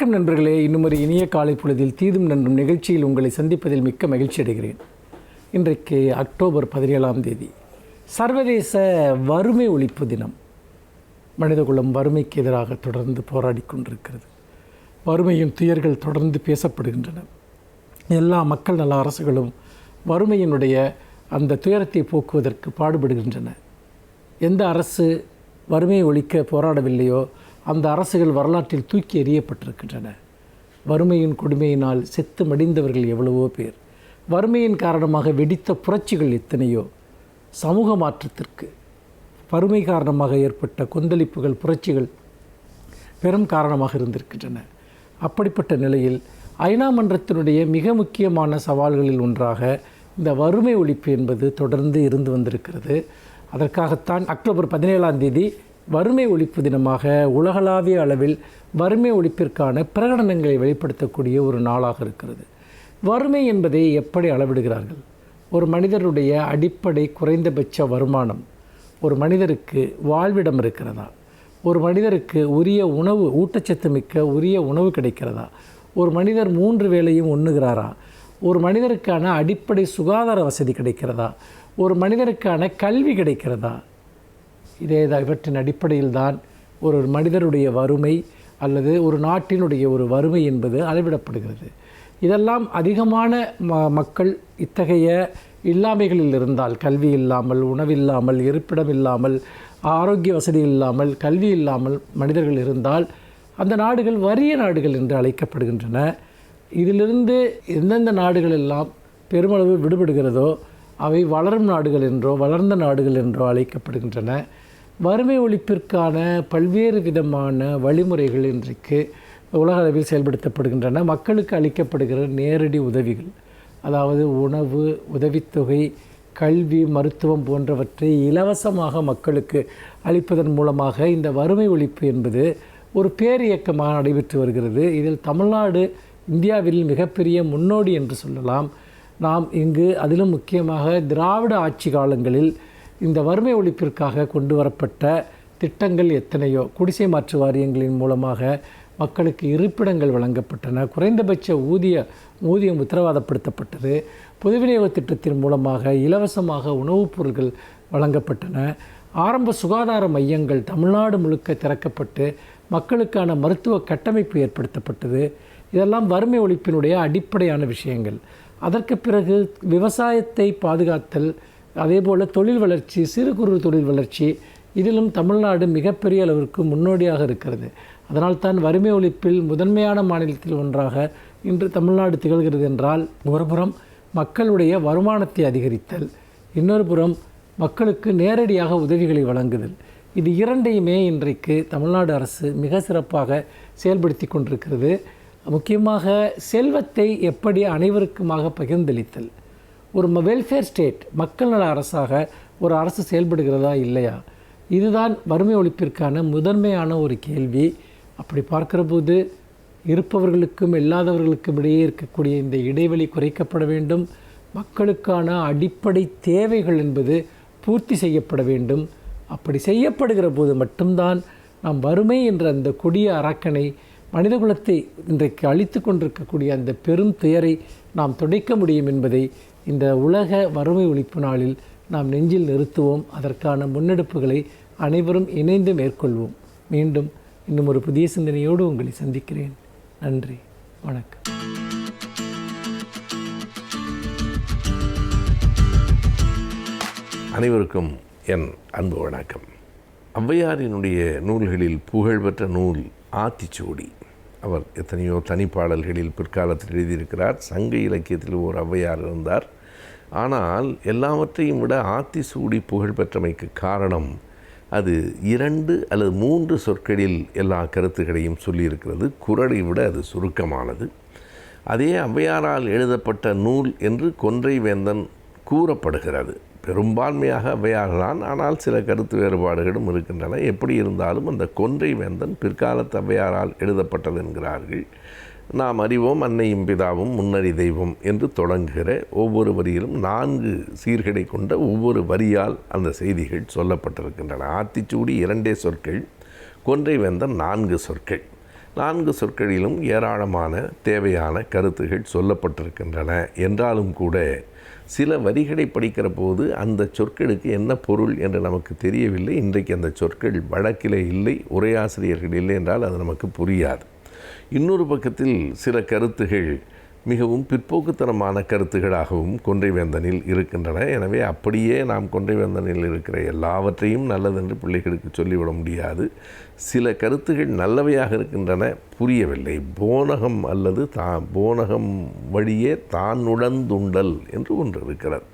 வணக்கம் நண்பர்களே. இன்னும் ஒரு இனிய காலை பொழுதில் தீதும் நன்றும் நிகழ்ச்சியில் உங்களை சந்திப்பதில் மிக்க மகிழ்ச்சி அடைகிறேன். இன்றைக்கு அக்டோபர் 17ஆம் தேதி சர்வதேச வறுமை ஒழிப்பு தினம். மனிதகுலம் வறுமைக்கு எதிராக தொடர்ந்து போராடி கொண்டிருக்கிறது. வறுமையின் துயர்கள் தொடர்ந்து பேசப்படுகின்றன. எல்லா மக்கள் நல அரசுகளும் வறுமையினுடைய அந்த துயரத்தை போக்குவதற்கு பாடுபடுகின்றன. எந்த அரசு வறுமையை ஒழிக்க போராடவில்லையோ அந்த அரசுகள் வரலாற்றில் தூக்கி எறியப்பட்டிருக்கின்றன. வறுமையின் கொடுமையினால் செத்து மடிந்தவர்கள் எவ்வளவோ பேர். வறுமையின் காரணமாக வெடித்த புரட்சிகள் எத்தனையோ. சமூக மாற்றத்திற்கு வறுமை காரணமாக ஏற்பட்ட கொந்தளிப்புகள், புரட்சிகள் பெரும் காரணமாக இருந்திருக்கின்றன. அப்படிப்பட்ட நிலையில் ஐநா மன்றத்தினுடைய மிக முக்கியமான சவால்களில் ஒன்றாக இந்த வறுமை ஒழிப்பு என்பது தொடர்ந்து இருந்து வந்திருக்கிறது. அதற்காகத்தான் அக்டோபர் 17ஆம் தேதி வறுமை ஒழிப்பு தினமாக உலகளாவிய அளவில் வறுமை ஒழிப்பிற்கான பிரகடனங்களை வெளிப்படுத்தக்கூடிய ஒரு நாளாக இருக்கிறது. வறுமை என்பதை எப்படி அளவிடுகிறார்கள்? ஒரு மனிதருடைய அடிப்படை குறைந்தபட்ச வருமானம், ஒரு மனிதருக்கு வாழ்விடம் இருக்கிறதா, ஒரு மனிதருக்கு உரிய உணவு, ஊட்டச்சத்து மிக்க உரிய உணவு கிடைக்கிறதா, ஒரு மனிதர் 3 வேளையும் உண்ணுகிறாரா, ஒரு மனிதருக்கான அடிப்படை சுகாதார வசதி கிடைக்கிறதா, ஒரு மனிதருக்கான கல்வி கிடைக்கிறதா, இவற்றின் அடிப்படையில் தான் ஒரு மனிதருடைய வறுமை அல்லது ஒரு நாட்டினுடைய ஒரு வறுமை என்பது அளவிடப்படுகிறது. இதெல்லாம் அதிகமான மக்கள் இத்தகைய இல்லாமைகளில் இருந்தால், கல்வி இல்லாமல், உணவில்லாமல், இருப்பிடம் இல்லாமல், ஆரோக்கிய வசதி இல்லாமல், கல்வி இல்லாமல் மனிதர்கள் இருந்தால் அந்த நாடுகள் வறிய நாடுகள் என்று அழைக்கப்படுகின்றன. இதிலிருந்து எந்தெந்த நாடுகள் எல்லாம் பெருமளவு விடுபடுகிறதோ அவை வளரும் நாடுகள் என்றோ வளர்ந்த நாடுகள் என்றோ அழைக்கப்படுகின்றன. வறுமை ஒழிப்பிற்கான பல்வேறு விதமான வழிமுறைகள் இன்றைக்கு உலக அளவில் செயல்படுத்தப்படுகின்றன. மக்களுக்கு அளிக்கப்படுகிற நேரடி உதவிகள், அதாவது உணவு, உதவித்தொகை, கல்வி, மருத்துவம் போன்றவற்றை இலவசமாக மக்களுக்கு அளிப்பதன் மூலமாக இந்த வறுமை ஒழிப்பு என்பது ஒரு பேரியக்கமாக நடைபெற்று வருகிறது. இதில் தமிழ்நாடு இந்தியாவில் மிகப்பெரிய முன்னோடி என்று சொல்லலாம். நாம் இங்கு அதிலும் முக்கியமாக திராவிட ஆட்சி காலங்களில் இந்த வறுமை ஒழிப்பிற்காக கொண்டு வரப்பட்ட திட்டங்கள் எத்தனையோ. குடிசை மாற்று வாரியங்களின் மூலமாக மக்களுக்கு இருப்பிடங்கள் வழங்கப்பட்டன. குறைந்தபட்ச ஊதியம் உத்தரவாதப்படுத்தப்பட்டது. பொது விநியோக திட்டத்தின் மூலமாக இலவசமாக உணவுப் பொருட்கள் வழங்கப்பட்டன. ஆரம்ப சுகாதார மையங்கள் தமிழ்நாடு முழுக்க திறக்கப்பட்டு மக்களுக்கான மருத்துவ கட்டமைப்பு ஏற்படுத்தப்பட்டது. இதெல்லாம் வறுமை ஒழிப்பினுடைய அடிப்படையான விஷயங்கள். அதற்கு பிறகு விவசாயத்தை பாதுகாத்தல், அதேபோல் தொழில் வளர்ச்சி, சிறு குறு தொழில் வளர்ச்சி, இதிலும் தமிழ்நாடு மிகப்பெரிய அளவிற்கு முன்னோடியாக இருக்கிறது. அதனால்தான் வறுமை ஒழிப்பில் முதன்மையான மாநிலத்தில் ஒன்றாக இன்று தமிழ்நாடு திகழ்கிறது என்றால், ஒருபுறம் மக்களுடைய வருமானத்தை அதிகரித்தல், இன்னொரு புறம் மக்களுக்கு நேரடியாக உதவிகளை வழங்குதல், இது இரண்டையுமே இன்றைக்கு தமிழ்நாடு அரசு மிக சிறப்பாக செயல்படுத்தி கொண்டிருக்கிறது. முக்கியமாக செல்வத்தை எப்படி அனைவருக்குமாக பகிர்ந்தளித்தல். ஒரு வெல்ஃபேர் ஸ்டேட், மக்கள் நல அரசாக ஒரு அரசு செயல்படுகிறதா இல்லையா, இதுதான் வறுமை ஒழிப்பிற்கான முதன்மையான ஒரு கேள்வி. அப்படி பார்க்கிற போது இருப்பவர்களுக்கும் இல்லாதவர்களுக்கும் இடையே இருக்கக்கூடிய இந்த இடைவெளி குறைக்கப்பட வேண்டும். மக்களுக்கான அடிப்படை தேவைகள் என்பது பூர்த்தி செய்யப்பட வேண்டும். அப்படி செய்யப்படுகிற போது மட்டும்தான் நாம் வறுமை என்ற அந்த கொடிய அரக்கனை, மனிதகுலத்தை இன்றைக்கு அழித்து கொண்டிருக்கக்கூடிய அந்த பெரும் துயரை நாம் துடைக்க முடியும் என்பதை இந்த உலக வறுமை ஒழிப்பு நாளில் நாம் நெஞ்சில் நிறுத்துவோம். அதற்கான முன்னெடுப்புகளை அனைவரும் இணைந்து மேற்கொள்வோம். மீண்டும் இன்னும் ஒரு புதிய சிந்தனையோடு உங்களை சந்திக்கிறேன். நன்றி, வணக்கம். அனைவருக்கும் என் அன்பு வணக்கம். ஔவையாரினுடைய நூல்களில் புகழ்பெற்ற நூல் ஆத்திச்சூடி. அவர் எத்தனையோ தனிப்பாடல்களில் பிற்காலத்தில் எழுதியிருக்கிறார். சங்க இலக்கியத்தில் ஒரு ஔவையார் இருந்தார். ஆனால் எல்லாவற்றையும் விட ஆத்திச்சூடி புகழ்பெற்றமைக்கு காரணம் அது 2 அல்லது 3 சொற்களில் எல்லா கருத்துக்களையும் சொல்லியிருக்கிறது. குறளை விட அது சுருக்கமானது. அதே ஔவையாரால் எழுதப்பட்ட நூல் என்று கொன்றை வேந்தன் கூறப்படுகிறது. பெரும்பான்மையாக ஔவையார்தான், ஆனால் சில கருத்து வேறுபாடுகளும் இருக்கின்றன. எப்படி இருந்தாலும் அந்த கொன்றை வேந்தன் பிற்காலத்து ஔவையாரால் எழுதப்பட்டது என்கிறார்கள். நாம் அறிவோம் அன்னையும் பிதாவும் முன்னறி தெய்வம் என்று தொடங்குகிற ஒவ்வொரு வரியிலும் 4 சீர்களை கொண்ட ஒவ்வொரு வரியால் அந்த செய்திகள் சொல்லப்பட்டிருக்கின்றன. ஆத்திச்சூடி 2 சொற்கள், கொன்றை வேந்தன் 4 சொற்கள். 4 சொற்களிலும் ஏராளமான தேவையான கருத்துகள் சொல்லப்பட்டிருக்கின்றன என்றாலும் கூட சில வரிகளை படிக்கிற போது அந்த சொற்களுக்கு என்ன பொருள் என்று நமக்கு தெரியவில்லை. இன்றைக்கு அந்த சொற்கள் வழக்கிலே இல்லை, உரையாசிரியர்கள் இல்லை என்றால் அது நமக்கு புரியாது. இன்னொரு பக்கத்தில் சில கருத்துகள் மிகவும் பிற்போக்குத்தனமான கருத்துகளாகவும் கொன்றைவேந்தனில் இருக்கின்றன. எனவே அப்படியே நாம் கொன்றைவேந்தனில் இருக்கிற எல்லாவற்றையும் நல்லதென்று பிள்ளைகளுக்கு சொல்லிவிட முடியாது. சில கருத்துகள் நல்லவையாக இருக்கின்றன, புரியவில்லை. போனகம் அல்லது போனகம் வழியே தான் உழந்துண்டல் என்று ஒன்று இருக்கிறது.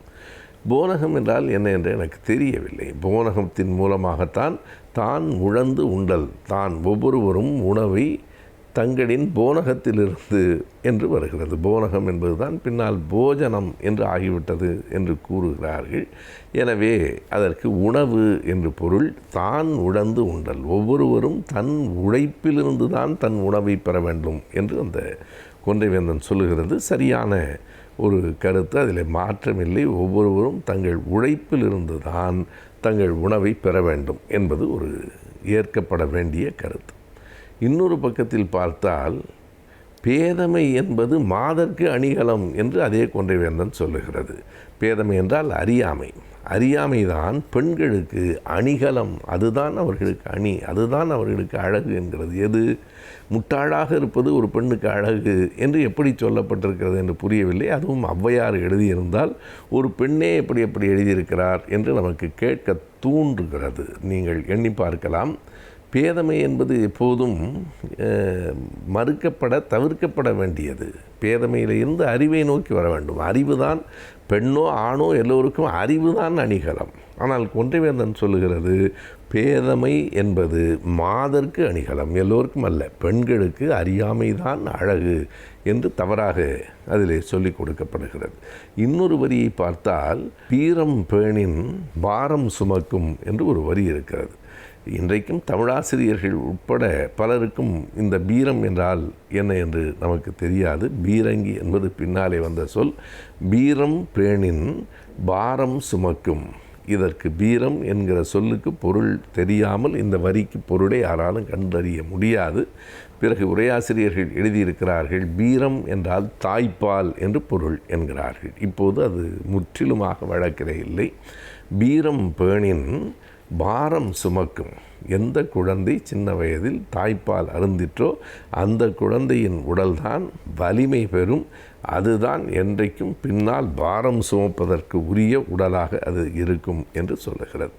போனகம் என்றால் என்ன என்று எனக்கு தெரியவில்லை. போனகத்தின் மூலமாகத்தான் தான் உழந்து உண்டல், தான் ஒவ்வொருவரும் உணவை தங்களின் போனகத்திலிருந்து என்று வருகிறது. போனகம் என்பதுதான் பின்னால் போஜனம் என்று ஆகிவிட்டது என்று கூறுகிறார்கள். எனவே அதற்கு உணவு என்று பொருள். தான் உழந்து உண்டல், ஒவ்வொருவரும் தன் உழைப்பிலிருந்து தான் தன் உணவை பெற வேண்டும் என்று அந்த கொன்றைவேந்தன் சொல்லுகிறது. சரியான ஒரு கருத்து, அதில் மாற்றமில்லை. ஒவ்வொருவரும் தங்கள் உழைப்பிலிருந்து தான் தங்கள் உணவை பெற வேண்டும் என்பது ஒரு ஏற்கப்பட வேண்டிய கருத்து. இன்னொரு பக்கத்தில் பார்த்தால் பேதமை என்பது மாதர்க்கு அணிகலம் என்று அதே கொன்றைவேந்தன் சொல்லுகிறது. பேதமை என்றால் அறியாமை. அறியாமைதான் பெண்களுக்கு அணிகலம், அதுதான் அவர்களுக்கு அணி, அதுதான் அவர்களுக்கு அழகு என்கிறது. எது முட்டாளாக இருப்பது ஒரு பெண்ணுக்கு அழகு என்று எப்படி சொல்லப்பட்டிருக்கிறது என்று புரியவில்லை. அதுவும் ஔவையார் எழுதியிருந்தால் ஒரு பெண்ணே எப்படி எழுதியிருக்கிறார் என்று நமக்கு கேட்க தூண்டுகிறது. நீங்கள் எண்ணி பார்க்கலாம். பேதமை என்பது எப்போதும் மறுக்கப்பட தவிர்க்கப்பட வேண்டியது. பேதமையில் இருந்து அறிவை நோக்கி வர வேண்டும். அறிவு தான், பெண்ணோ ஆணோ எல்லோருக்கும் அறிவு தான் அணிகலம். ஆனால் கொன்றைவேந்தன் சொல்லுகிறது பேதமை என்பது மாதர்க்கு அணிகலம், எல்லோருக்கும் அல்ல, பெண்களுக்கு அறியாமை தான் அழகு என்று தவறாக அதிலே சொல்லிக் கொடுக்கப்படுகிறது. இன்னொரு வரியை பார்த்தால் வீரம் பேணின் பாரம் சுமக்கும் என்று ஒரு வரி இருக்கிறது. இன்றைக்கும் தமிழாசிரியர்கள் உட்பட பலருக்கும் இந்த பீரம் என்றால் என்ன என்று நமக்கு தெரியாது. பீரங்கி என்பது பின்னாலே வந்த சொல். பீரம் பேணின் பாரம் சுமக்கும். இதற்கு பீரம் என்கிற சொல்லுக்கு பொருள் தெரியாமல் இந்த வரிக்கு பொருளை யாராலும் கண்டறிய முடியாது. பிறகு உரையாசிரியர்கள் எழுதியிருக்கிறார்கள், பீரம் என்றால் தாய்ப்பால் என்று பொருள் என்கிறார்கள். இப்போது அது முற்றிலுமாக வழக்கிலே இல்லை. பீரம் பேணின் பாரம் சுமக்கும். எந்த குழந்தை சின்ன வயதில் தாய்ப்பால் அருந்திற்றோ அந்த குழந்தையின் உடல்தான் வலிமை பெறும். அதுதான் என்றைக்கும் பின்னால் பாரம் சுமப்பதற்கு உரிய உடலாக அது இருக்கும் என்று சொல்லுகிறது.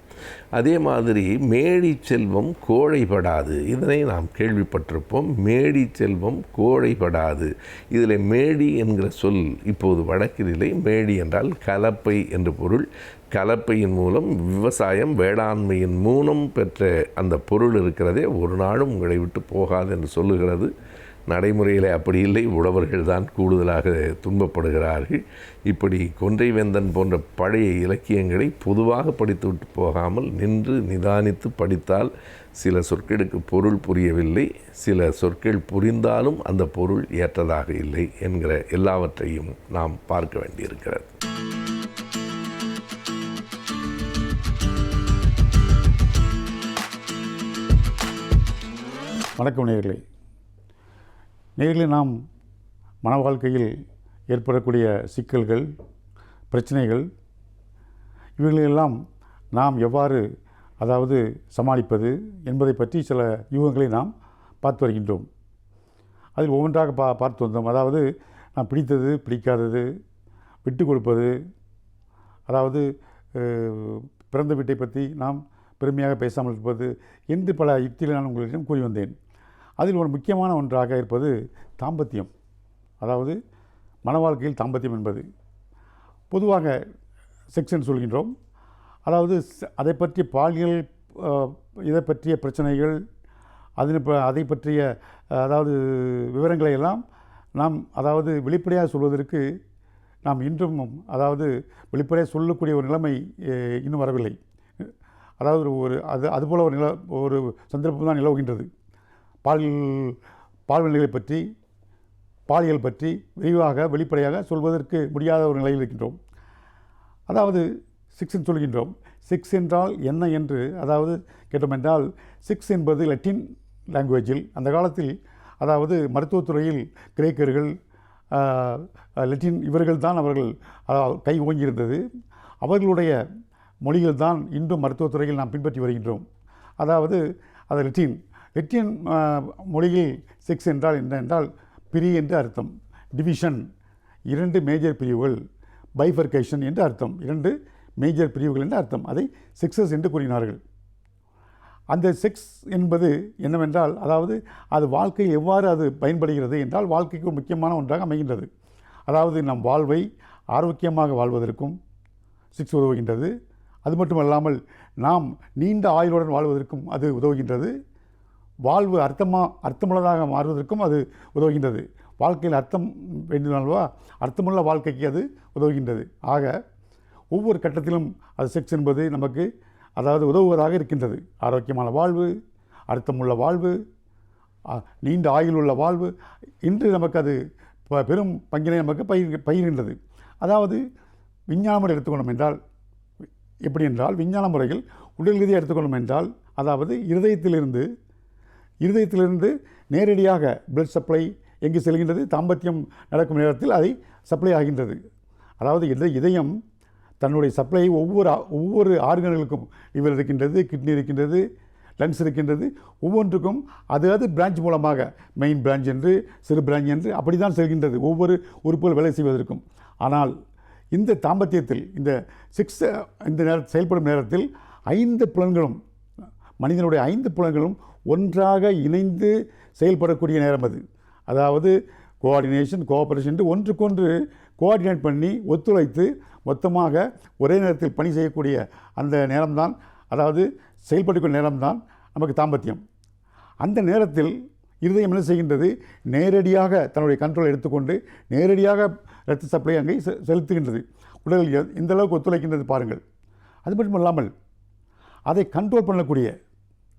அதே மாதிரி மேடி செல்வம் கோழைப்படாது. இதனை நாம் கேள்விப்பட்டிருப்போம். மேடி செல்வம் கோழைப்படாது. இதில் மேடி என்கிற சொல் இப்போது வழக்கிலே. மேடி என்றால் கலப்பை என்று பொருள். கலப்பையின் மூலம் விவசாயம் வேளாண்மையின் மூலம் பெற்ற அந்த பொருள் இருக்கிறதே, ஒரு நாளும் உங்களை விட்டு போகாது என்று சொல்லுகிறது. நடைமுறையில் அப்படி இல்லை. உழவர்கள் தான் கூடுதலாக துன்பப்படுகிறார்கள். இப்படி கொன்றைவேந்தன் போன்ற பழைய இலக்கியங்களை பொதுவாக படித்துவிட்டு போகாமல் நின்று நிதானித்து படித்தால் சில சொற்களுக்கு பொருள் புரியவில்லை, சில சொற்கள் புரிந்தாலும் அந்த பொருள் ஏற்றதாக இல்லை என்கிற எல்லாவற்றையும் நாம் பார்க்க வேண்டியிருக்கிறது. வணக்கம் நேயர்களே. நாம் மன வாழ்க்கையில் ஏற்படக்கூடிய சிக்கல்கள், பிரச்சனைகள், இவைகளெல்லாம் நாம் எவ்வாறு சமாளிப்பது என்பதை பற்றி சில யூகங்களை நாம் பார்த்து வருகின்றோம். அதில் ஒவ்வொன்றாக பார்த்து வந்தோம். நாம் பிடித்தது, பிடிக்காதது, விட்டு கொடுப்பது, பிறந்த வீட்டை பற்றி நாம் பெருமையாக பேசாமல் இருப்பது என்று பல யுக்திகளை நான் உங்களிடம் கூறி வந்தேன். அதில் ஒரு முக்கியமான ஒன்றாக இருப்பது தாம்பத்தியம். மன வாழ்க்கையில் தாம்பத்தியம் என்பது பொதுவாக செக்ஸ் என்று சொல்கின்றோம். அதை பற்றிய பாலியல், இதை பற்றிய பிரச்சனைகள், அதை பற்றிய விவரங்களை எல்லாம் நாம் வெளிப்படையாக சொல்வதற்கு நாம் இன்றும் வெளிப்படையாக சொல்லக்கூடிய ஒரு நிலைமை இன்னும் வரவில்லை. அதுபோல் ஒரு சந்தர்ப்பம் தான் நிலவுகின்றது. பால்வினைகளை பற்றி, பாலியல் பற்றி விரிவாக வெளிப்படையாக சொல்வதற்கு முடியாத ஒரு நிலையில் இருக்கின்றோம். செக்ஸ் என்று சொல்கின்றோம். செக்ஸ் என்றால் என்ன என்று கேட்டோம் என்றால், செக்ஸ் என்பது லத்தீன் லாங்குவேஜில் அந்த காலத்தில் அதாவது மருத்துவத்துறையில் கிரேக்கர்கள், லெட்டின் இவர்கள் தான் அவர்கள் கை ஓங்கியிருந்தது. அவர்களுடைய மொழிகள் தான் இன்றும் மருத்துவத்துறையில் நாம் பின்பற்றி வருகின்றோம். அதாவது அது லெட்டின் மொழியில் செக்ஸ் என்றால் என்ன என்றால் பிரி என்று அர்த்தம், டிவிஷன் 2 மேஜர் பிரிவுகள், பைஃபர்கேஷன் என்று அர்த்தம், 2 மேஜர் பிரிவுகள் என்று அர்த்தம். அதை செக்ஸஸ் என்று கூறினார்கள். அந்த செக்ஸ் என்பது என்னவென்றால், அதாவது அது வாழ்க்கையில் எவ்வாறு அது பயன்படுகிறது என்றால் வாழ்க்கைக்கு ஒரு முக்கியமான ஒன்றாக அமைகின்றது. அதாவது நம் வாழ்வை ஆரோக்கியமாக வாழ்வதற்கும் செக்ஸ் உதவுகின்றது. அது மட்டுமல்லாமல் நாம் நீண்ட ஆயுளுடன் வாழ்வதற்கும் அது உதவுகின்றது. வாழ்வு அர்த்தமுள்ளதாக மாறுவதற்கும் அது உதவுகின்றது. வாழ்க்கையில் அர்த்தம் வேண்டுமானவா, அர்த்தமுள்ள வாழ்க்கைக்கு அது உதவுகின்றது. ஆக ஒவ்வொரு கட்டத்திலும் அது செக்ஸ் என்பது நமக்கு அதாவது உதவுவதாக இருக்கின்றது. ஆரோக்கியமான வாழ்வு, அர்த்தமுள்ள வாழ்வு, நீண்ட ஆயுள் உள்ள வாழ்வு, இன்று நமக்கு அது பெரும் பங்கினை நமக்கு பகிர்கின்றது. அதாவது விஞ்ஞான முறை எடுத்துக்கொண்டோம் என்றால் எப்படி என்றால், விஞ்ஞான முறையில் உடல் ரீதியாக எடுத்துக்கொண்டோம் என்றால், அதாவது இருதயத்திலிருந்து நேரடியாக பிளட் சப்ளை எங்கு செல்கின்றது, தாம்பத்தியம் நடக்கும் நேரத்தில் அதை சப்ளை ஆகின்றது. அதாவது இதயம் தன்னுடைய சப்ளை ஒவ்வொரு ஆர்கன்களுக்கும் லிவர் இருக்கின்றது, கிட்னி இருக்கின்றது, லங்ஸ் இருக்கின்றது, ஒவ்வொன்றுக்கும் அது பிரான்ச் மூலமாக மெயின் பிரான்ச் என்று சிறு பிரான்ச் என்று அப்படி தான் செல்கின்றது ஒவ்வொரு உறுப்புகள் வேலை செய்வதற்கும். ஆனால் இந்த தாம்பத்தியத்தில் இந்த செயல்படும் நேரத்தில் 5 புலன்களும், மனிதனுடைய 5 புலன்களும் ஒன்றாக இணைந்து செயல்படக்கூடிய நேரம் அது. அதாவது கோஆர்டினேஷன், கோஆபரேஷன் என்று ஒன்றுக்கொன்று கோஆர்டினேட் பண்ணி ஒத்துழைத்து மொத்தமாக ஒரே நேரத்தில் பணி செய்யக்கூடிய அந்த நேரம்தான், அதாவது செயல்படக்கூடிய நேரம்தான் நமக்கு தாம்பத்தியம். அந்த நேரத்தில் இருதயம் என்ன செய்கின்றது, நேரடியாக தன்னுடைய கண்ட்ரோல் எடுத்துக்கொண்டு நேரடியாக இரத்த சப்ளை அங்கே செலுத்துகின்றது. உடலில் எந்த அளவுக்கு ஒத்துழைக்கின்றது பாருங்கள். அது மட்டும் இல்லாமல் அதை கண்ட்ரோல் பண்ணக்கூடிய,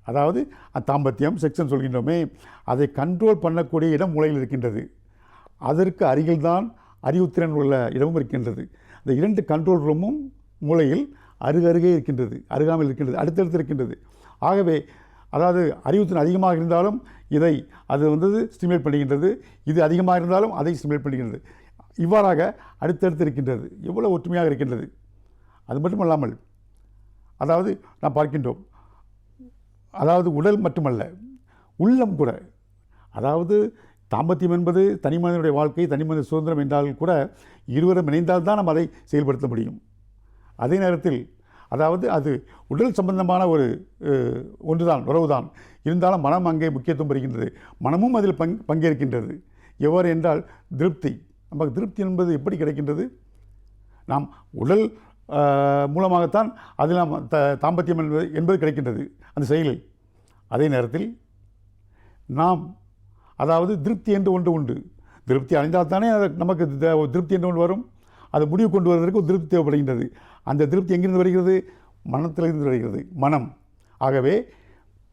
அதாவது தாம்பத்தியம் செக்ஷன் சொல்கின்றோமே, அதை கண்ட்ரோல் பண்ணக்கூடிய இடம் மூளையில் இருக்கின்றது. அதற்கு அருகில்தான் அறிவுத்திறன் உள்ள இடமும் இருக்கின்றது. இந்த 2 கண்ட்ரோல் ரூமும் மூளையில் அருகருகே இருக்கின்றது, அருகாமையில் இருக்கின்றது, அடுத்தடுத்து இருக்கின்றது. ஆகவே அதாவது அறிவுத்திறன் அதிகமாக இருந்தாலும் அது ஸ்டிமுலேட் பண்ணுகின்றது, இது அதிகமாக இருந்தாலும் அதை ஸ்டிமுலேட் பண்ணுகின்றது. இவ்வாறாக அடுத்தடுத்து இருக்கின்றது. எவ்வளோ ஒற்றுமையாக இருக்கின்றது. அது மட்டுமல்லாமல் அதாவது நாம் பார்க்கின்றோம், அதாவது உடல் மட்டுமல்ல, உள்ளம் கூட. அதாவது தாம்பத்தியம் என்பது தனி மனிதனுடைய வாழ்க்கை, தனி மனித சுதந்திரம் என்றால் கூட இருவரும் இணைந்தால்தான் நாம் அதை செயல்படுத்த முடியும். அதே நேரத்தில் அதாவது அது உடல் சம்பந்தமான ஒன்றுதான், உறவுதான். இருந்தாலும் மனம் அங்கே முக்கியத்துவம் பெறுகின்றது. மனமும் அதில் பங்கேற்கின்றது. எவ்வாறு என்றால் திருப்தி. நமக்கு திருப்தி என்பது எப்படி கிடைக்கின்றது? நாம் உடல் மூலமாகத்தான் அதில் நாம் தாம்பத்தியம் என்பது கிடைக்கின்றது அந்த செயலில். அதே நேரத்தில் நாம் அதாவது திருப்தி என்று ஒன்று உண்டு. திருப்தி அடைந்தால் தானே நமக்கு திருப்தி என்று ஒன்று வரும். அது முடிவு கொண்டு வருவதற்கு ஒரு திருப்தி தேவைப்படுகின்றது. அந்த திருப்தி எங்கிருந்து வருகிறது? மனத்திலிருந்து வருகிறது, மனம். ஆகவே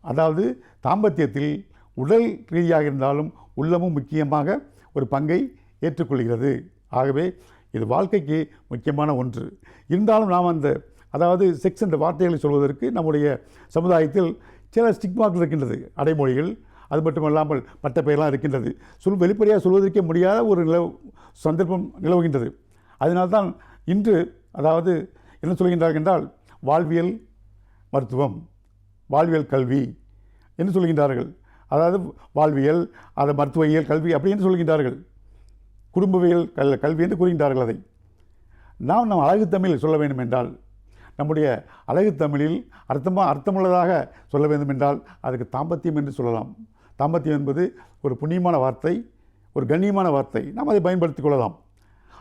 அதாவது தாம்பத்தியத்தில் உடல் ரீதியாக இருந்தாலும் உள்ளமும் முக்கியமாக ஒரு பங்கை ஏற்றுக்கொள்கிறது. ஆகவே இது வாழ்க்கைக்கு முக்கியமான ஒன்று. இருந்தாலும் நாம் அதாவது செக்ஸ் என்ற வார்த்தைகளை சொல்வதற்கு நம்முடைய சமுதாயத்தில் சில ஸ்டிக்மாக்கள் இருக்கின்றது, அடைமொழிகள். அது மட்டுமல்லாமல் மற்ற பெயரெல்லாம் இருக்கின்றது. வெளிப்படையாக சொல்வதற்கே முடியாத ஒரு சந்தர்ப்பம் நிலவுகின்றது. அதனால்தான் இன்று அதாவது என்ன சொல்கின்றார்கள் என்றால், வாழ்வியல் மருத்துவம், வாழ்வியல் கல்வி என்று சொல்கின்றார்கள். அதாவது வாழ்வியல், அது மருத்துவவியல் கல்வி அப்படி என்று சொல்கின்றார்கள். குடும்பவியல் கல்வி என்று கூறுகின்றார்கள். அதை நாம் அழகு தமிழில் சொல்ல வேண்டும் என்றால், நம்முடைய அழகு தமிழில் அர்த்தமுள்ளதாக சொல்ல வேண்டும் என்றால் அதுக்கு தாம்பத்தியம் என்று சொல்லலாம். தாம்பத்தியம் என்பது ஒரு புண்ணியமான வார்த்தை, ஒரு கண்ணியமான வார்த்தை. நாம் அதை பயன்படுத்திக் கொள்ளலாம்.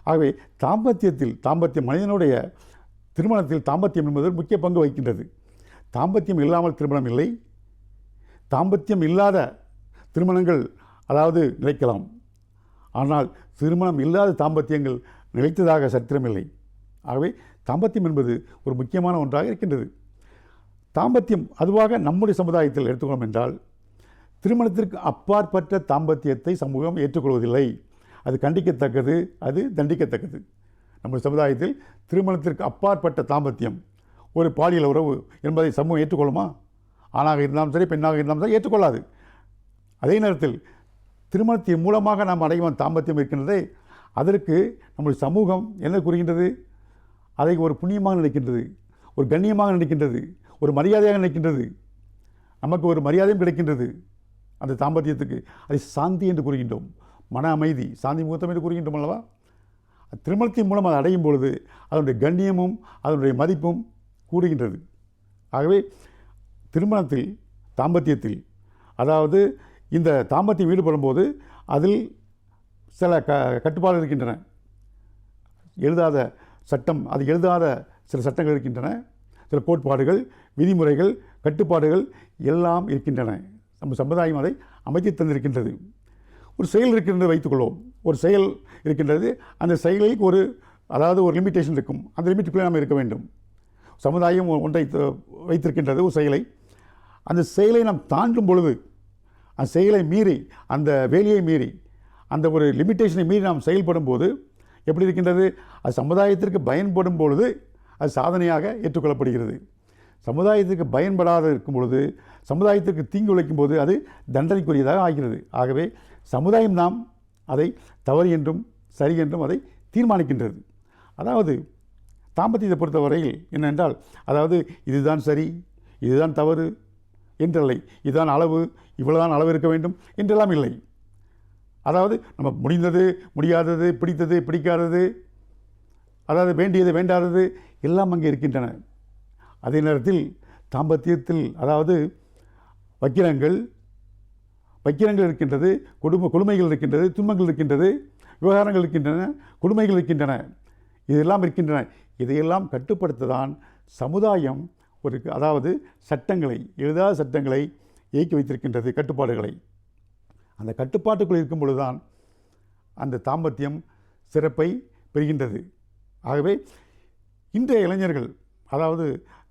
ஆகவே தாம்பத்தியம் மனிதனுடைய திருமணத்தில் தாம்பத்தியம் என்பது முக்கிய பங்கு வகிக்கின்றது. தாம்பத்தியம் இல்லாமல் திருமணம் இல்லை. தாம்பத்தியம் இல்லாத திருமணங்கள் அதாவது நிலைக்கலாம். ஆனால் திருமணம் இல்லாத தாம்பத்தியங்கள் நிலைத்ததாக சரித்திரமில்லை. ஆகவே தாம்பத்தியம் என்பது ஒரு முக்கியமான ஒன்றாக இருக்கின்றது. தாம்பத்தியம் அதுவாக நம்முடைய சமுதாயத்தில் எடுத்துக்கொள்ளும் என்றால், திருமணத்திற்கு அப்பாற்பட்ட தாம்பத்தியத்தை சமூகம் ஏற்றுக்கொள்வதில்லை. அது கண்டிக்கத்தக்கது, அது தண்டிக்கத்தக்கது. நம்முடைய சமுதாயத்தில் திருமணத்திற்கு அப்பாற்பட்ட தாம்பத்தியம், ஒரு பாலியல் உறவு என்பதை சமூகம் ஏற்றுக்கொள்ளுமா? ஆணாக இருந்தாலும் சரி, பெண்ணாக இருந்தாலும் சரி ஏற்றுக்கொள்ளாது. அதே நேரத்தில் திருமணத்தின் மூலமாக நாம் அடையும் தாம்பத்தியம் இருக்கின்றதே, அதற்கு நம்முடைய சமூகம் என்ன கூறுகின்றது? அதை ஒரு புண்ணியமாக நினைக்கின்றது, ஒரு கண்ணியமாக நினைக்கின்றது, ஒரு மரியாதையாக நினைக்கின்றது. நமக்கு ஒரு மரியாதையும் கிடைக்கின்றது அந்த தாம்பத்தியத்துக்கு. அதை சாந்தி என்று கூறுகின்றோம், மன அமைதி, சாந்தி முகூர்த்தம் என்று கூறுகின்றோம் அல்லவா? திருமணத்தின் மூலம் அதை அடையும் பொழுது அதனுடைய கண்ணியமும் அதனுடைய மதிப்பும் கூடுகின்றது. ஆகவே திருமணத்தில், தாம்பத்தியத்தில், அதாவது இந்த தாம்பத்தியம் ஈடுபடும் போது அதில் சில கட்டுப்பாடு இருக்கின்றன. எழுதாத சட்டம், அது எழுதாத சில சட்டங்கள் இருக்கின்றன, சில கோட்பாடுகள், விதிமுறைகள், கட்டுப்பாடுகள் எல்லாம் இருக்கின்றன. நம்ம சமுதாயம் அதை அமைத்து தந்திருக்கின்றது. ஒரு செயல் இருக்கின்றது வைத்துக்கொள்வோம், ஒரு செயல் இருக்கின்றது, அந்த செயலில் ஒரு லிமிட்டேஷன் இருக்கும். அந்த லிமிட்டுக்குள்ளே நாம் இருக்க வேண்டும். சமுதாயம் ஒன்றை வைத்திருக்கின்றது, ஒரு செயலை. அந்த செயலை நாம் தாண்டும் பொழுது, அந்த செயலை மீறி, அந்த வேலையை மீறி, அந்த ஒரு லிமிட்டேஷனை மீறி நாம் செயல்படும் போது எப்படி இருக்கின்றது? அது சமுதாயத்திற்கு பயன்படும் பொழுது அது சாதனையாக ஏற்றுக்கொள்ளப்படுகிறது. சமுதாயத்திற்கு பயன்படாத இருக்கும் பொழுது, சமுதாயத்திற்கு தீங்கு விளைக்கும் போது அது தண்டனைக்குரியதாக ஆகிறது. ஆகவே சமுதாயம் நாம் அதை தவறு என்றும் சரி என்றும் அதை தீர்மானிக்கின்றது. அதாவது தாம்பத்தியத்தை பொறுத்தவரையில் என்னென்றால், இதுதான் சரி, இதுதான் தவறு என்றில்லை, இதுதான் அளவு, இவ்வளவுதான் அளவு இருக்க வேண்டும் என்றெல்லாம் இல்லை. நம்ம முடிந்தது, முடியாதது, பிடித்தது, பிடிக்காதது, வேண்டியது, வேண்டாதது எல்லாம் அங்கே இருக்கின்றன. அதே நேரத்தில் தாம்பத்தியத்தில் வக்கிரங்கள் இருக்கின்றது, கொடுமைகள் இருக்கின்றது, துன்பங்கள் இருக்கின்றது, விவகாரங்கள் இருக்கின்றன, கொடுமைகள் இருக்கின்றன, இதெல்லாம் இருக்கின்றன. இதையெல்லாம் கட்டுப்படுத்ததான் சமுதாயம் சட்டங்களை, எழுதாத சட்டங்களை இயக்கி வைத்திருக்கின்றது, கட்டுப்பாடுகளை. அந்த கட்டுப்பாட்டுக்குள் இருக்கும் பொழுதுதான் அந்த தாம்பத்தியம் சிறப்பை பெறுகின்றது. ஆகவே இன்றைய இளைஞர்கள்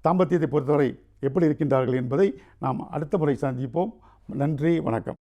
தாம்பத்தியத்தை பொறுத்தவரை எப்படி இருக்கின்றார்கள் என்பதை நாம் அடுத்த முறை சந்திப்போம். நன்றி, வணக்கம்.